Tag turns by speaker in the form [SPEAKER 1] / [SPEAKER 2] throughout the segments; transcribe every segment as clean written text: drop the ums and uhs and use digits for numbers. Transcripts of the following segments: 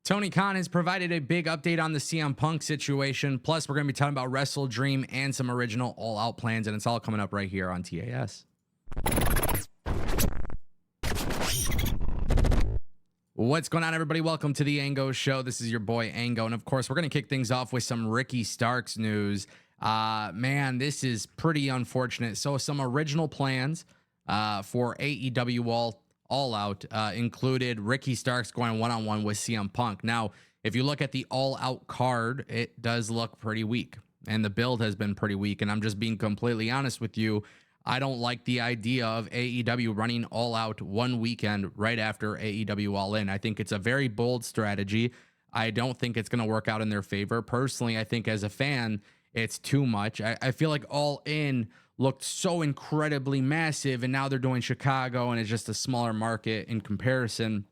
[SPEAKER 1] Tony Khan has provided a big update on the CM Punk situation. Plus, we're going to be talking about WrestleDream and some original All Out plans, and it's all coming up right here on TAS. What's going on, everybody? Welcome to the Ango Show. This is your boy Ango, and of course, we're going to kick things off with some Ricky Starks news. Man, this is pretty unfortunate. So, some original plans for AEW All Out included Ricky Starks going one-on-one with CM Punk. Now, if you look at the All Out card, it does look pretty weak, and the build has been pretty weak. And I'm just being completely honest with you. I don't like the idea of AEW running All Out one weekend right after AEW All In. I think it's a very bold strategy. I don't think it's going to work out in their favor. Personally, I think as a fan, it's too much. I feel like All In looked so incredibly massive, and now they're doing Chicago, and it's just a smaller market in comparison.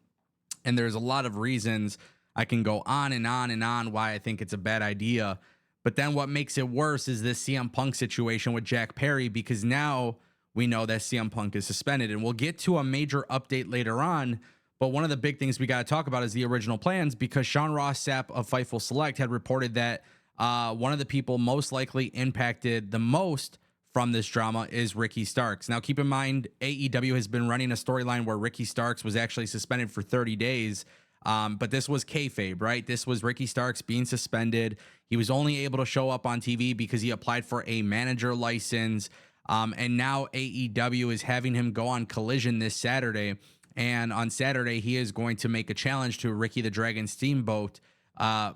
[SPEAKER 1] And there's a lot of reasons I can go on and on and on why I think it's a bad idea. But then what makes it worse is this CM Punk situation with Jack Perry, because now we know that CM Punk is suspended, and we'll get to a major update later on. But one of the big things we got to talk about is the original plans, because Sean Ross Sapp of Fightful Select had reported that one of the people most likely impacted the most from this drama is Ricky Starks. Now, keep in mind, AEW has been running a storyline where Ricky Starks was actually suspended for 30 days. But this was kayfabe, right? This was Ricky Starks being suspended. He was only able to show up on TV because he applied for a manager license. And now AEW is having him go on Collision this Saturday. And on Saturday, he is going to make a challenge to Ricky the Dragon Steamboat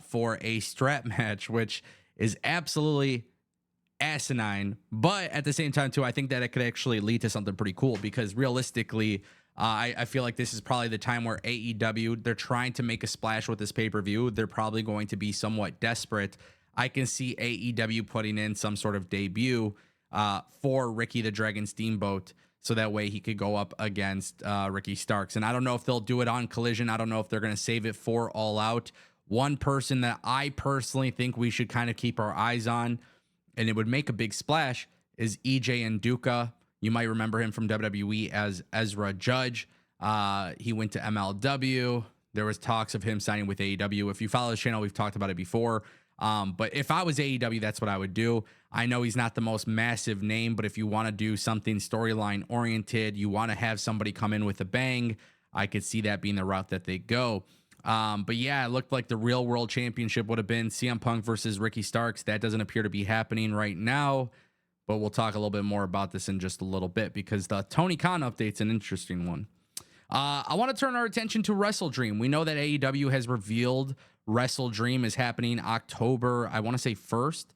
[SPEAKER 1] for a strap match, which is absolutely asinine. But at the same time, too, I think that it could actually lead to something pretty cool, because realistically, I feel like this is probably the time where AEW, they're trying to make a splash with this pay-per-view. They're probably going to be somewhat desperate. I can see AEW putting in some sort of debut for Ricky the Dragon Steamboat, so that way he could go up against Ricky Starks. And I don't know if they'll do it on Collision. I don't know if they're going to save it for All Out. One person that I personally think we should kind of keep our eyes on, and it would make a big splash, is EJ Nduka. You might remember him from WWE as Ezra Judge. He went to MLW. There was talks of him signing with AEW. If you follow his channel, we've talked about it before. But if I was AEW, that's what I would do. I know he's not the most massive name, but if you want to do something storyline oriented, you want to have somebody come in with a bang, I could see that being the route that they go. But yeah, it looked like the real world championship would have been CM Punk versus Ricky Starks. That doesn't appear to be happening right now. But we'll talk a little bit more about this in just a little bit, because the Tony Khan update's an interesting one. I want to turn our attention to WrestleDream. We know that AEW has revealed WrestleDream is happening October 1st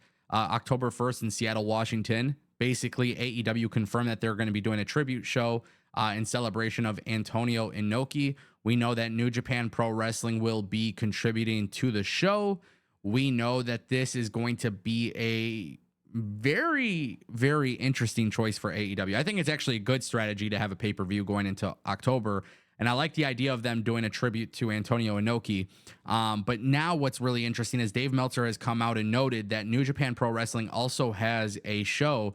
[SPEAKER 1] in Seattle, Washington. Basically, AEW confirmed that they're going to be doing a tribute show in celebration of Antonio Inoki. We know that New Japan Pro Wrestling will be contributing to the show. We know that this is going to be a very, very interesting choice for AEW. I think it's actually a good strategy to have a pay-per-view going into October, and I like the idea of them doing a tribute to Antonio Inoki. But now what's really interesting is Dave Meltzer has come out and noted that New Japan Pro Wrestling also has a show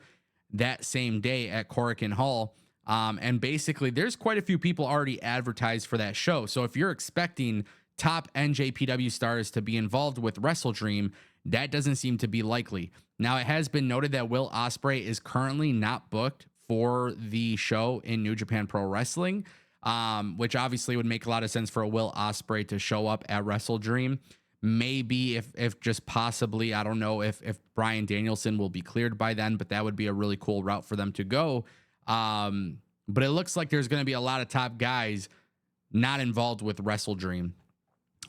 [SPEAKER 1] that same day at Korakuen Hall. And basically, there's quite a few people already advertised for that show. So if you're expecting top NJPW stars to be involved with WrestleDream, that doesn't seem to be likely. Now, it has been noted that Will Ospreay is currently not booked for the show in New Japan Pro Wrestling, which obviously would make a lot of sense for a Will Ospreay to show up at WrestleDream. Maybe if just possibly, I don't know if Bryan Danielson will be cleared by then, but that would be a really cool route for them to go. But it looks like there's going to be a lot of top guys not involved with WrestleDream,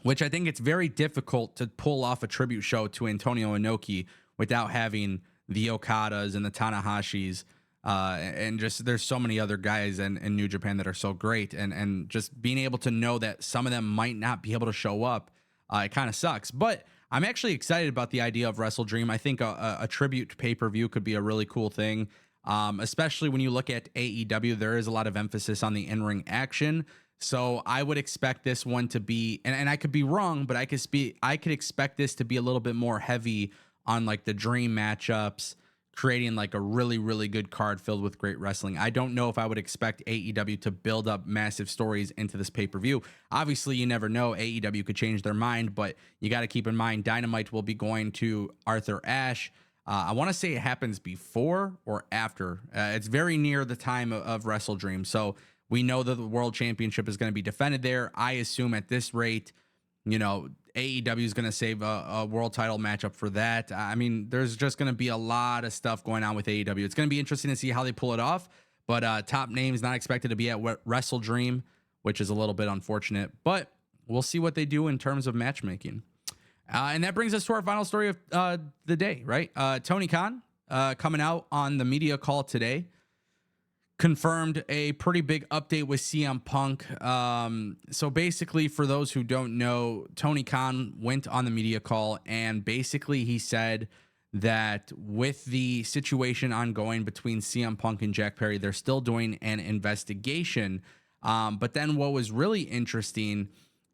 [SPEAKER 1] which I think it's very difficult to pull off a tribute show to Antonio Inoki without having the Okadas and the Tanahashis. And just there's so many other guys in New Japan that are so great. And just being able to know that some of them might not be able to show up, it kind of sucks. But I'm actually excited about the idea of WrestleDream. I think a tribute pay-per-view could be a really cool thing, especially when you look at AEW. There is a lot of emphasis on the in-ring action. So I would expect this one to be, and I could be wrong, but I could expect this to be a little bit more heavy on like the dream matchups, creating like a really, really good card filled with great wrestling. I don't know if I would expect AEW to build up massive stories into this pay-per-view. Obviously, you never know. AEW could change their mind, but you got to keep in mind Dynamite will be going to Arthur Ashe. I want to say it happens before or after. It's very near the time of WrestleDream. So we know that the World Championship is going to be defended there. I assume at this rate, AEW is going to save a world title matchup for that. I mean, there's just going to be a lot of stuff going on with AEW. It's going to be interesting to see how they pull it off. But top names not expected to be at WrestleDream, which is a little bit unfortunate. But we'll see what they do in terms of matchmaking. And that brings us to our final story of the day, right? Tony Khan coming out on the media call today, confirmed a pretty big update with CM Punk. So basically, for those who don't know, Tony Khan went on the media call and basically he said that with the situation ongoing between CM Punk and Jack Perry, they're still doing an investigation. But then what was really interesting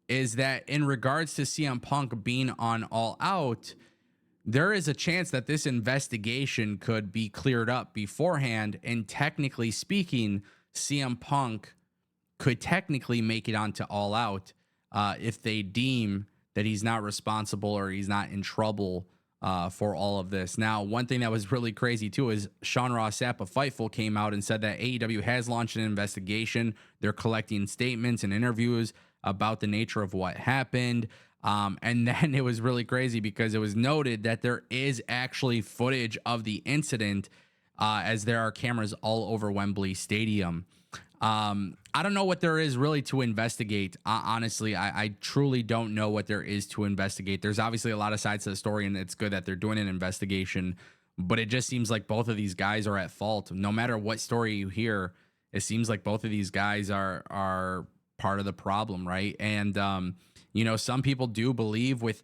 [SPEAKER 1] is that in regards to CM Punk being on All Out, there is a chance that this investigation could be cleared up beforehand. And technically speaking, CM Punk could technically make it onto All Out if they deem that he's not responsible or he's not in trouble for all of this. Now, one thing that was really crazy too is Sean Ross Sapp of Fightful came out and said that AEW has launched an investigation. They're collecting statements and interviews about the nature of what happened. And then it was really crazy because it was noted that there is actually footage of the incident as there are cameras all over Wembley Stadium. I don't know what there is really to investigate. Honestly, I truly don't know what there is to investigate. There's obviously a lot of sides to the story, and it's good that they're doing an investigation. But it just seems like both of these guys are at fault. No matter what story you hear, it seems like both of these guys are part of the problem, right? And some people do believe with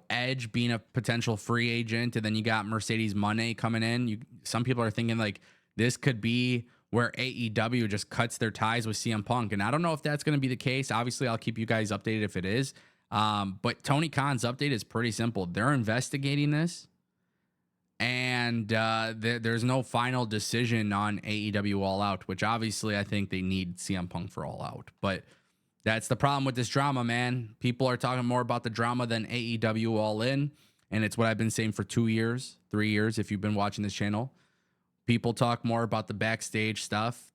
[SPEAKER 1] Edge being a potential free agent, and then you got Mercedes Moné coming in. Some people are thinking like this could be where AEW just cuts their ties with CM Punk, and I don't know if that's going to be the case. Obviously, I'll keep you guys updated if it is. But Tony Khan's update is pretty simple. They're investigating this, and there's no final decision on AEW All Out, which obviously I think they need CM Punk for All Out. But that's the problem with this drama, man. People are talking more about the drama than AEW All In, and it's what I've been saying for 2 years, 3 years, if you've been watching this channel. People talk more about the backstage stuff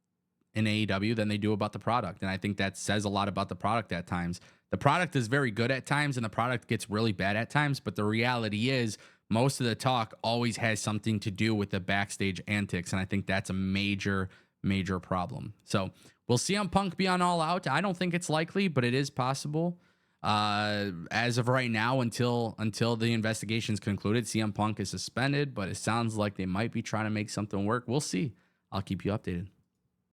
[SPEAKER 1] in AEW than they do about the product, and I think that says a lot about the product at times. The product is very good at times, and the product gets really bad at times, but the reality is most of the talk always has something to do with the backstage antics, and I think that's a major, major problem. So we'll see CM Punk be on All Out. I don't think it's likely, but it is possible. As of right now, until the investigation's concluded, CM Punk is suspended, but it sounds like they might be trying to make something work. We'll see. I'll keep you updated.